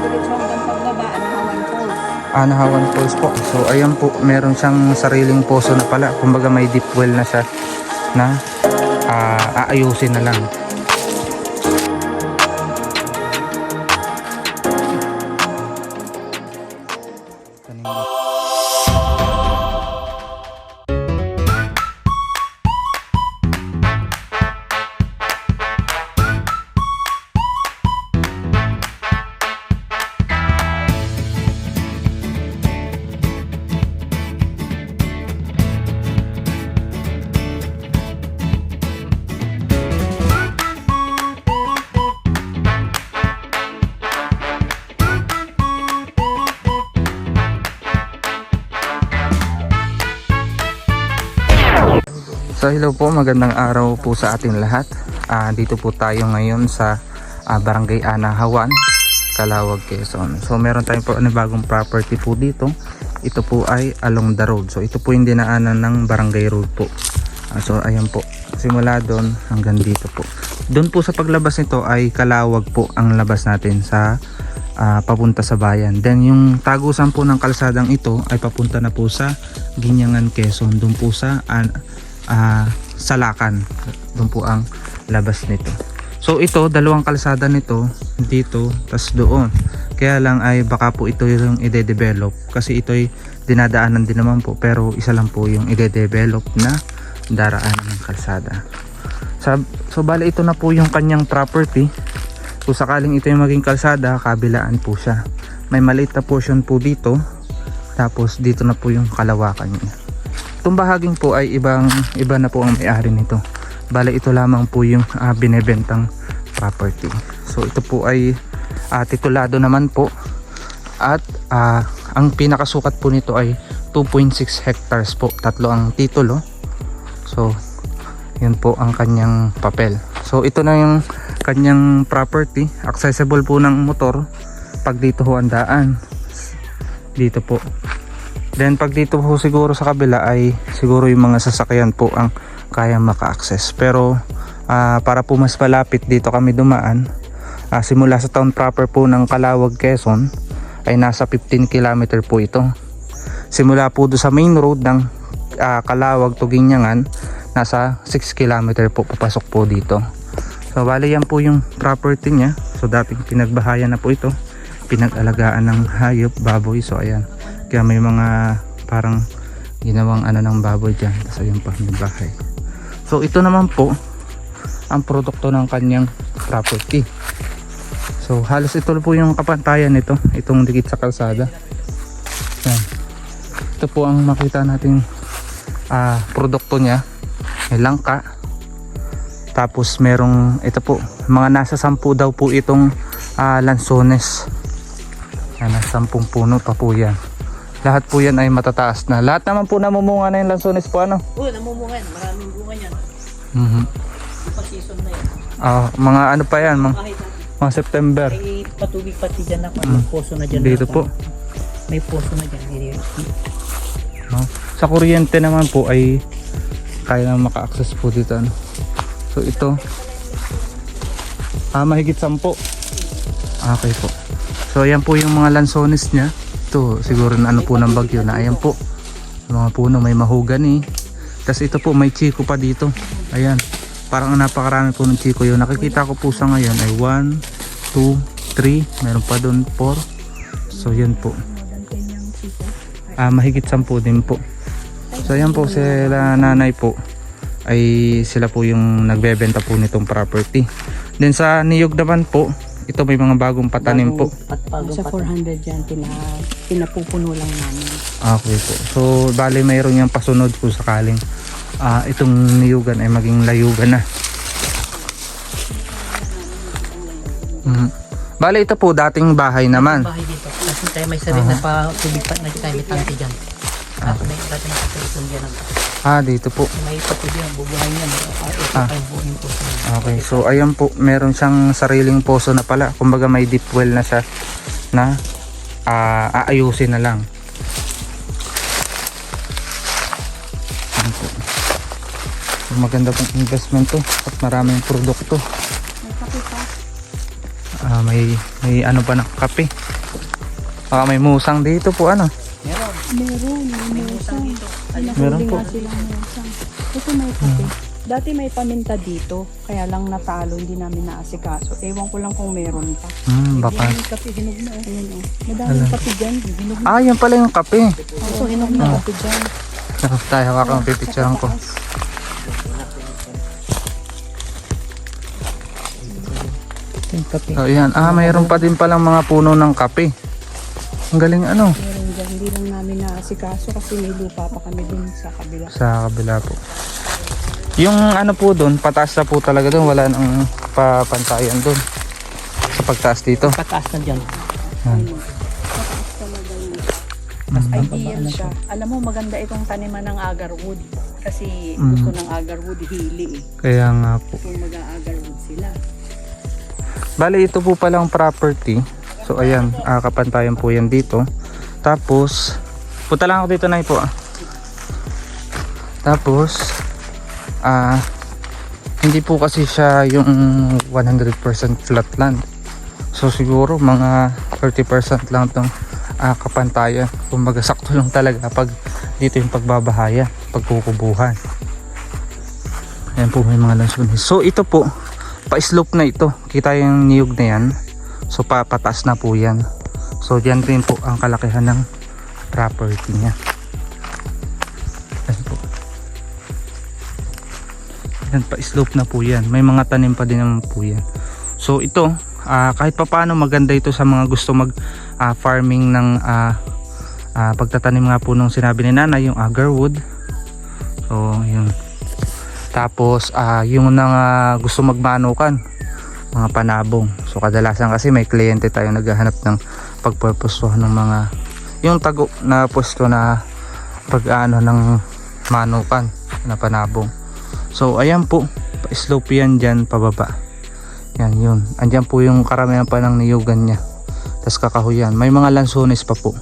diretso hanggang pagbaba, Anahawan Falls. Anahawan Falls po. So ayan po, meron siyang sariling poso na pala. Kumbaga may deep well na siya na aayusin na lang. So hello po, magandang araw po sa ating lahat. Dito po tayo ngayon sa Barangay Anahawan, Calauag, Quezon. So meron tayong po bagong property po dito. Ito po ay along the road. So ito po yung dinaanan ng barangay road po. So ayan po, simula doon hanggang dito po. Doon po sa paglabas nito ay Calauag po ang labas natin sa papunta sa bayan. Then yung tagusan po ng kalsadang ito ay papunta na po sa Ginyangan, Quezon. Doon po sa Salakan, doon po ang labas nito. So ito, dalawang kalsada nito, dito tas doon. Kaya lang ay baka po ito yung ide-develop kasi ito ay dinadaanan din naman po, pero isa lang po yung ide-develop na daraanan ng kalsada. So bali ito na po yung kanyang property. Kung sakaling ito yung maging kalsada, kabilaan po siya. May maliit na portion po dito, tapos dito na po yung kalawakan niya. Itong bahaging po ay iba na po ang may-ari nito. Bale ito lamang po yung binebentang property. So ito po ay titulado naman po. At ang pinakasukat po nito ay 2.6 hectares po. Tatlo ang titulo. So yun po ang kanyang papel. So ito na yung kanyang property. Accessible po ng motor pag dito ho ang daan. Dito po. Then pag dito po siguro sa kabila ay siguro yung mga sasakyan po ang kaya maka-access. Pero para po mas malapit dito kami dumaan, simula sa town proper po ng Calauag, Quezon ay nasa 15 km po ito. Simula po do sa main road ng Calauag to Ginyangan, nasa 6 km po papasok po dito. So bali yan po yung property niya. So dating pinagbahayan na po ito, pinag-alagaan ng hayop, baboy. So ayan, kaya may mga parang ginawang ng baboy dyan. Tapos ayun pa, may bahay. So ito naman po ang produkto ng kanyang property. So halos ito po yung kapantayan nito, itong dikit sa kalsada. Yan. Ito po ang makita nating produkto niya. May langka. Tapos merong ito po, mga nasa 10 daw po itong lansones. Nasa 10 puno pa po yan. Lahat po yan ay matataas na. Lahat naman po namumunga na yung lansones po Oo, namumunga yan. Maraming bunga yan. Pa-season na yan. Mga ano pa yan, mga September. May patubig pati dyan ako. May poso na dyan. Dito po. May poso na dyan. Sa kuryente naman po ay kaya na maka-access po dito. So ito mahigit 10. Okay po. So ayan po yung mga lansones niya. Ito siguro na po ng bagyo na ayan po. Mga puno may mahogany. Tapos ito po may chiko pa dito. Ayan. Parang napakarami po ng chiko yun. Nakikita ko po sa ngayon ay 1, 2, 3. Meron pa doon 4. So yan po. Mahigit 10 din po. So ayan po sila nanay po. Ay sila po yung nagbebenta po nitong property. Then sa niyog naman po, ito may mga bagong patanim po. Sa 400 yan, pinapupuno lang namin. Okay po. So bali mayroon yung pasunod kung sakaling itong niyugan ay maging layugan na. Bali ito po dating bahay naman. Bahay dito. Kasi tayo may sarili na pa tubig pa na tayo may tangke dyan. At may dati na katulong dyan. Dito po. May patubig yan, bubuhay yan. Ito ay buhay po. Okay, so ayan po, meron siyang sariling poso na pala. Kumbaga may deep well na siya na aayusin na lang. Ayan po. So, maganda pong investment to at maraming produkto. May kape pa. May ano pa na kape. Baka may musang dito po ano. Meron. Meron, May musang dito. Ayun. Meron Nahuli po. nga silang musang. Kasi may kape. Dati may paminta dito, kaya lang natalo, hindi namin naasikaso. Ewan ko lang kung meron pa. Baka. Yung kape, hinog na. Ayun o. Madaming kape dyan. Hinog na. Ah, yan pala yung kape. Oo, hinog na kape dyan. Tayo kakapipicturean ko. Yung kape. So yan, mayroon pa din palang mga puno ng kape. Ang galing ano. Meron dyan. Hindi lang namin naasikaso kasi may lupa pa kami dun sa kabila. Sa kabila po. Yung ano po doon, pataas na po talaga doon. Wala nang papantayan doon. Sa pagtaas dito. Pataas na dyan. Mataas talaga yun. Mas ideal siya. Alam mo, maganda itong taniman ng agarwood. Kasi gusto ng agarwood hili eh. Kaya nga po. Kung mag-agarwood sila. Bali, ito po palang property. So ayan, kapantayan po yan dito. Tapos, punta lang ako dito na po. Tapos, hindi po kasi siya yung 100% flat land. So siguro mga 30% lang itong kapantayan. Kumbaga sakto lang talaga pag dito yung pagbabahaya, pagkukubuhan. Ayan po, may mga lansones. So ito po, pa-slope na ito. Kita yung niyog na yan. So papataas na po yan. So diyan rin po ang kalakihan ng property niya. Ayan po. Yan, pa-slope na po yan. May mga tanim pa din naman po yan. So ito, kahit pa paano maganda ito sa mga gusto mag farming ng pagtatanim nga po nung sinabi ni Nanay, yung agarwood. So yun. Tapos yung gusto magmanukan, mga panabong. So kadalasan kasi may kliyente tayo naghahanap ng pagpupwestuhan ng mga yung tago na pwesto na ng manukan na panabong. So ayan po, slope yan dyan pababa. Yan yun. Andyan po yung karamihan pa ng niyugan niya. Tapos kakahuyan. May mga lansones pa po.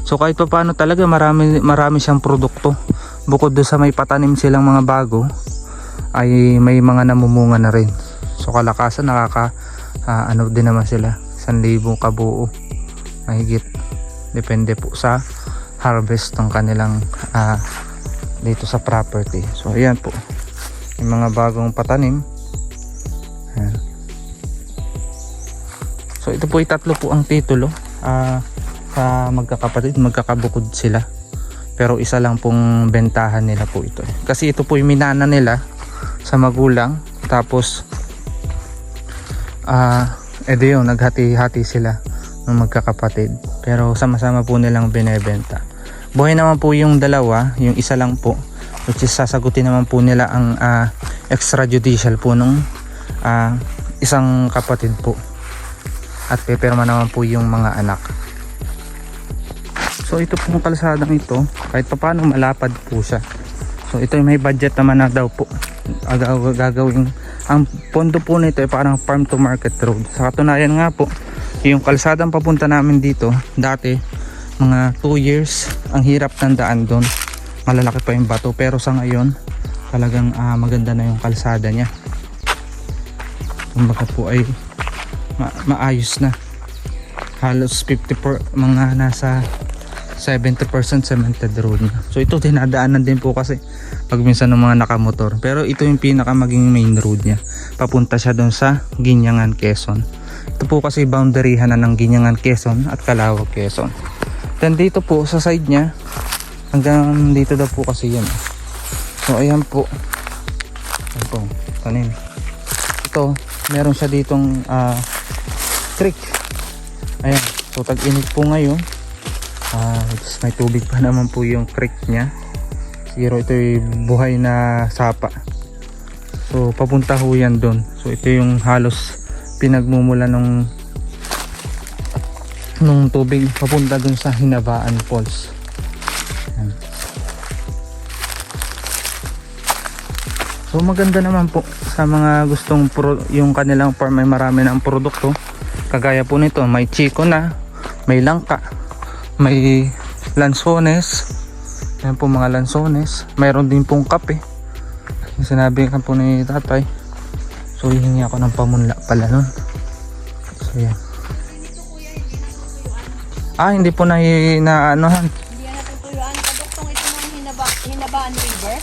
So kahit pa paano talaga marami siyang produkto. Bukod doon sa may patanim silang mga bago, ay may mga namumunga na rin. So kalakasan ano din naman sila, 1,000 kabuo mahigit. Depende po sa harvest ng kanilang dito sa property. So ayan po, yung mga bagong patanim. Ayan. So ito po, tatlo po ang titulo. Sa magkakapatid, magkakabukod sila. Pero isa lang pong bentahan nila po ito. Kasi ito po yung minana nila sa magulang. Tapos yun, naghati-hati sila ng magkakapatid. Pero sama-sama po nilang binebenta. Buhay naman po yung dalawa, yung isa lang po, which is sasagutin naman po nila ang extrajudicial po nung isang kapatid po. At pepirma naman po yung mga anak. So ito pong kalsadang ito, kahit pa paano malapad po siya. So ito may budget naman na daw po gagawin. Ang pondo po nito ay parang farm to market road. Sa katunayan nga po, yung kalsadang papunta namin dito, dati mga 2 years ang hirap ng daan doon. Malalaki pa yung bato, pero sa ngayon talagang maganda na yung kalsada niya. Kumbaga po ay maayos na. Halos mga nasa 70% cemented road na. So ito dinadaanan din po kasi pag minsan ng mga nakamotor. Pero ito yung pinaka maging main road niya. Papunta siya doon sa Guiangan, Quezon. Ito po kasi boundaryhan na ng Guiangan, Quezon at Calauag, Quezon. Then dito po sa side niya, hanggang dito daw po kasi yan. So ayan po. Ayan po, tanim. Ito, meron siya ditong creek. Ayan, so tag-init po ngayon. May tubig pa naman po yung creek niya. Siguro ito yung buhay na sapa. So papunta ho yan doon. So ito yung halos pinagmumula nung tubig papunta doon sa Hinabaan Falls. Ayan. So maganda naman po sa mga gustong yung kanilang farm, may marami ng produkto. Kagaya po nito, may chiko na, may langka, may lansones. Ayan po mga lansones. Mayroon din pong kape. Yung sinabi ka po ni tatay. So hihingi ako ng pamunla pala nun. So yan. Hindi po na-anuhan. Hindi yan natutuyuan. Kaduktong ito ng Hinabaan River.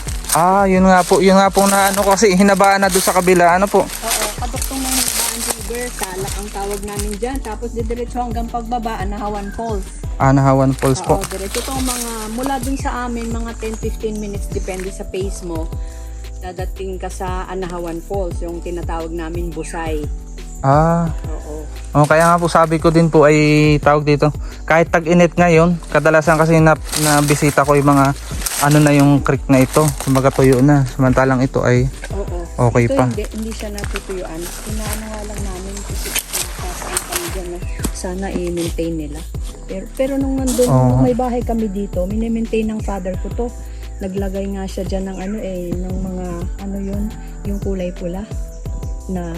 Yun nga po na ano kasi hinabaan na doon sa kabila, ano po. Oo, kaduktong ng Hinabaan River. Salak ang tawag namin dyan. Tapos didiretso hanggang pagbaba, Anahawan Falls. Anahawan Falls po. Oo, diretso ito mula dun sa amin, mga 10-15 minutes, depende sa pace mo. Dadating ka sa Anahawan Falls, yung tinatawag namin Busay. Oo. Kaya nga po sabi ko din po ay tawag dito. Kahit tag-init ngayon, kadalasan kasi na bisita ko yung mga ano na yung creek na ito. Kumbaga tuyo na. Samantalang ito ay okay Ito pa. hindi siya natutuyuan. Inaano nga lang namin kasi sasaan kami dyan na sana i-maintain nila. Pero nung nung may bahay kami dito, mini-maintain ng father ko to. Naglagay nga siya dyan ng ng mga yung kulay pula na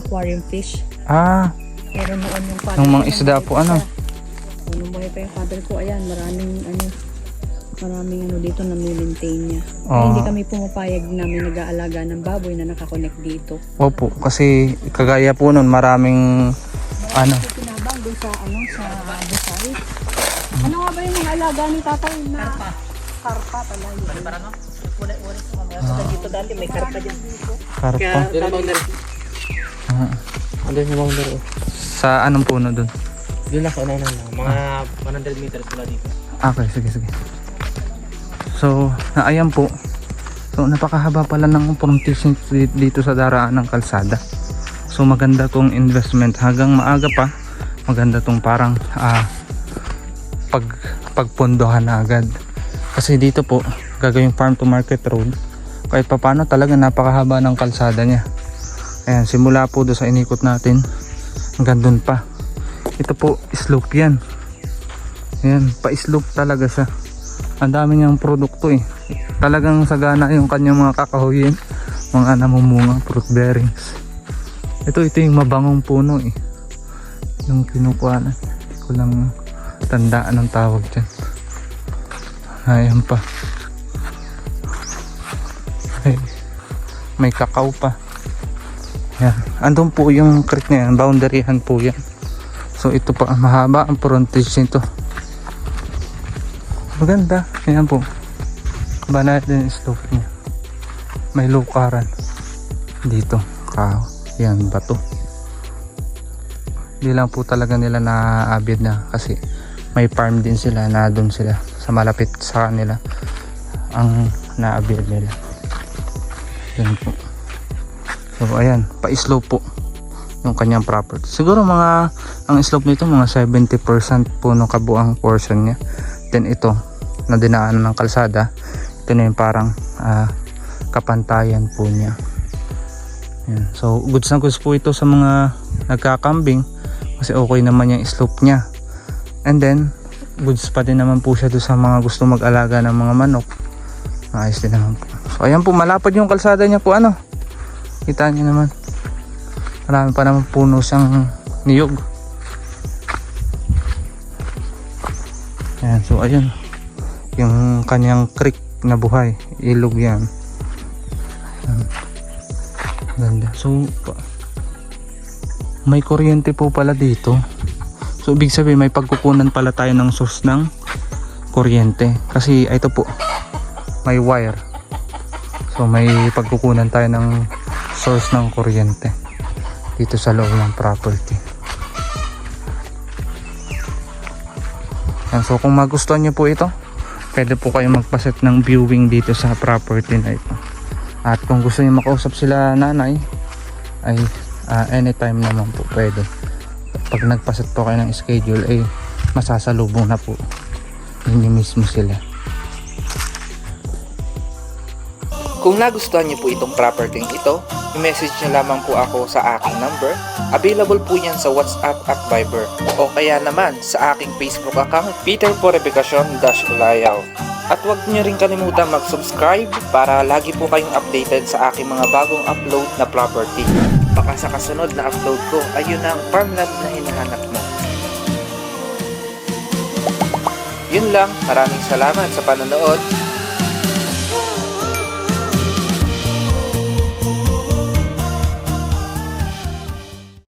aquarium fish. Pero noon yung father Yung mga ko, isda po, ano? Nung buhay pa yung father ko, ayan, maraming dito na maintain niya. Hindi kami pumapayag namin nag-aalaga ng baboy na nakakonect dito. Opo, kasi kagaya po nun maraming Pinabang doon sa Busay. Ano nga ba yung alaga ni tatay na karpa pala yun? Para no? Ulit mamaya dito dati may karpa dyan. karpa. Doon ang boundary. Andun yung boundary. Sa anong puno dun? Doon ako na mga 100 meters mula dito. Okay, sige. So, ayan po. So, napakahaba pala ng frontage dito sa daraan ng kalsada. So, maganda tong investment. Hanggang maaga pa, maganda tong parang pagpondohan na agad. Kasi dito po, gagawing farm to market road. Kahit papano talaga napakahaba ng kalsada niya. Ayan, simula po doon sa inikot natin hanggang doon pa. Ito po, slope yan. Ayan, pa-slope talaga siya. Ang dami niyang produkto eh. Talagang sagana yung kanyang mga kakahuyin. Mga namumunga, fruit bearings. Ito yung mabangong puno eh. Yung kinukuhanan. Hindi ko lang tandaan ang tawag dyan. Ayan pa. Ay, may kakao pa. Yan. Andun po yung creek na yan. Boundaryhan po yan. So ito pa, mahaba ang frontage nito. Maganda. Ayan po. Banat din yung slope niya. May lukaran. Dito. Kao. Yan, bato. Hindi lang po talaga nila na-abid na. Kasi may farm din sila na doon sila. Sa malapit sa kanila. Ang na-abid nila. Yan po. So ayan, pa-slope po yung kanyang property. Siguro ang slope nito mga 70% po ng kabuang portion niya. Then ito, na dinaanan ng kalsada, ito na yung parang kapantayan po niya. Ayan. So goods na goods po ito sa mga nagkakambing kasi okay naman yung slope niya. And then goods pa din naman po siya doon sa mga gusto mag-alaga ng mga manok. Ayos din naman po. So ayan po, malapad yung kalsada niya po, ano. Kita niyo naman. Marami pa naman puno siyang niyog. Ayan, so ayun. Yung kanyang creek na buhay. Ilog yan. Ayan. Ganda. So, may kuryente po pala dito. So, ibig sabihin may pagkukunan pala tayo ng source ng kuryente. Kasi ito po, may wire. So, may pagkukunan tayo ng source ng kuryente dito sa loob ng property. And so kung magustuhan nyo po ito, pwede po kayo magpaset ng viewing dito sa property na ito. At kung gusto nyo makausap sila nanay, ay anytime naman po pwede. Pag nagpaset po kayo ng schedule, ay masasalubong na po hindi mismo sila. Kung nagustuhan niyo po itong property ito, i-message niyo lamang po ako sa aking number. Available po yan sa WhatsApp at Viber. O kaya naman sa aking Facebook account, Peter Purificacion-Ulayaw. At huwag niyo rin kalimutan mag-subscribe para lagi po kayong updated sa aking mga bagong upload na property. Baka sa kasunod na upload ko, ayun ang farmland na hinahanap mo. Yun lang, maraming salamat sa panonood.